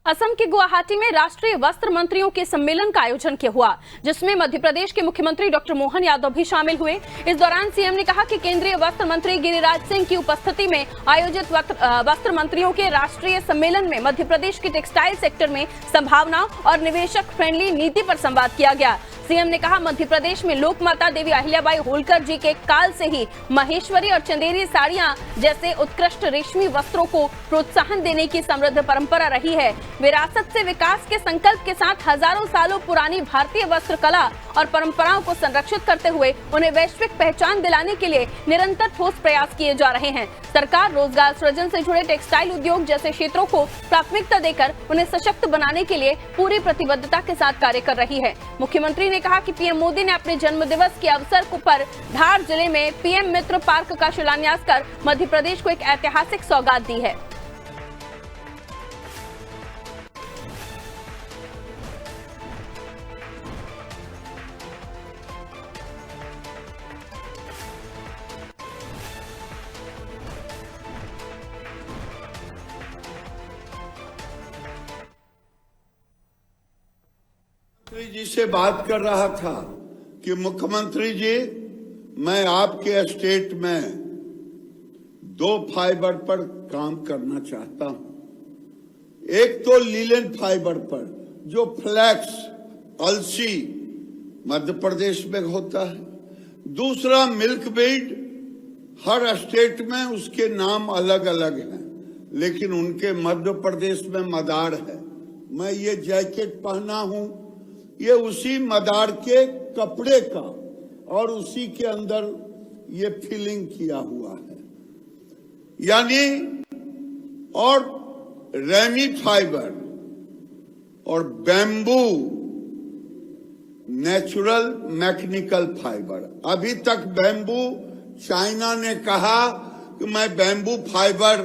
असम के गुवाहाटी में राष्ट्रीय वस्त्र मंत्रियों के सम्मेलन का आयोजन किया हुआ, जिसमें मध्य प्रदेश के मुख्यमंत्री डॉक्टर मोहन यादव भी शामिल हुए। इस दौरान सीएम ने कहा कि केंद्रीय वस्त्र मंत्री गिरिराज सिंह की उपस्थिति में आयोजित वस्त्र मंत्रियों के राष्ट्रीय सम्मेलन में मध्य प्रदेश के टेक्सटाइल सेक्टर में संभावनाओं और निवेशक फ्रेंडली नीति पर संवाद किया गया। सीएम ने कहा, मध्य प्रदेश में लोक माता देवी अहिल्याबाई होलकर जी के काल से ही महेश्वरी और चंदेरी साड़ियां जैसे उत्कृष्ट रेशमी वस्त्रों को प्रोत्साहन देने की समृद्ध परंपरा रही है। विरासत से विकास के संकल्प के साथ हजारों सालों पुरानी भारतीय वस्त्र कला और परंपराओं को संरक्षित करते हुए उन्हें वैश्विक पहचान दिलाने के लिए निरंतर ठोस प्रयास किए जा रहे हैं। सरकार रोजगार सृजन से जुड़े टेक्सटाइल उद्योग जैसे क्षेत्रों को प्राथमिकता देकर उन्हें सशक्त बनाने के लिए पूरी प्रतिबद्धता के साथ कार्य कर रही है। मुख्यमंत्री ने कहा कि पीएम मोदी ने अपने जन्मदिवस के अवसर पर धार जिले में पीएम मित्र पार्क का शिलान्यास कर मध्य प्रदेश को एक ऐतिहासिक सौगात दी है। मुख्यमंत्री जी से बात कर रहा था कि मुख्यमंत्री जी, मैं आपके स्टेट में 2 फाइबर पर काम करना चाहता हूं। एक तो लीलन फाइबर पर, जो फ्लैक्स अलसी मध्य प्रदेश में होता है। दूसरा मिल्क बीड, हर स्टेट में उसके नाम अलग अलग हैं, लेकिन उनके मध्य प्रदेश में मदार है। मैं ये जैकेट पहना हूं, ये उसी मदार के कपड़े का और उसी के अंदर ये फिलिंग किया हुआ है, यानी और रेमी फाइबर और बैम्बू नेचुरल मैकेनिकल फाइबर। अभी तक बैम्बू, चाइना ने कहा कि मैं बैम्बू फाइबर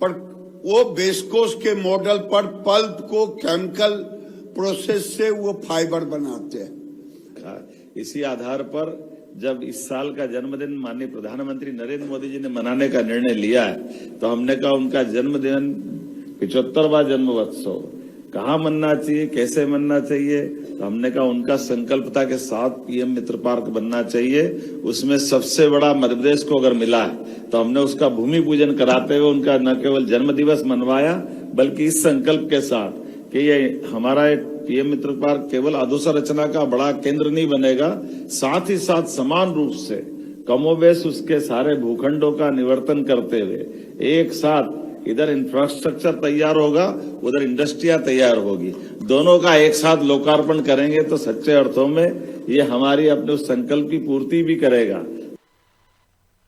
पर, वो वेस्कोस के मॉडल पर पल्प को केमिकल प्रोसेस से वो फाइबर बनाते हैं। इसी आधार पर जब इस साल का जन्मदिन माननीय प्रधानमंत्री नरेंद्र मोदी जी ने मनाने का निर्णय लिया है, तो हमने कहा उनका जन्मदिन 75वां जन्मोत्सव कहाँ मनना चाहिए, कैसे मनना चाहिए। तो हमने कहा उनका संकल्पता के साथ पीएम मित्र पार्क बनना चाहिए। उसमें सबसे बड़ा मध्य प्रदेश को अगर मिला है, तो हमने उसका भूमि पूजन कराते हुए उनका न केवल जन्म दिवस मनवाया, बल्कि इस संकल्प के साथ कि ये हमारा पीएम मित्र पार्क केवल अधोसंरचना का बड़ा केंद्र नहीं बनेगा, साथ ही साथ समान रूप से कमोबेश उसके सारे भूखंडों का निवर्तन करते हुए एक साथ इधर इंफ्रास्ट्रक्चर तैयार होगा, उधर इंडस्ट्रियां तैयार होगी। दोनों का एक साथ लोकार्पण करेंगे तो सच्चे अर्थों में ये हमारी अपने उस संकल्प की पूर्ति भी करेगा।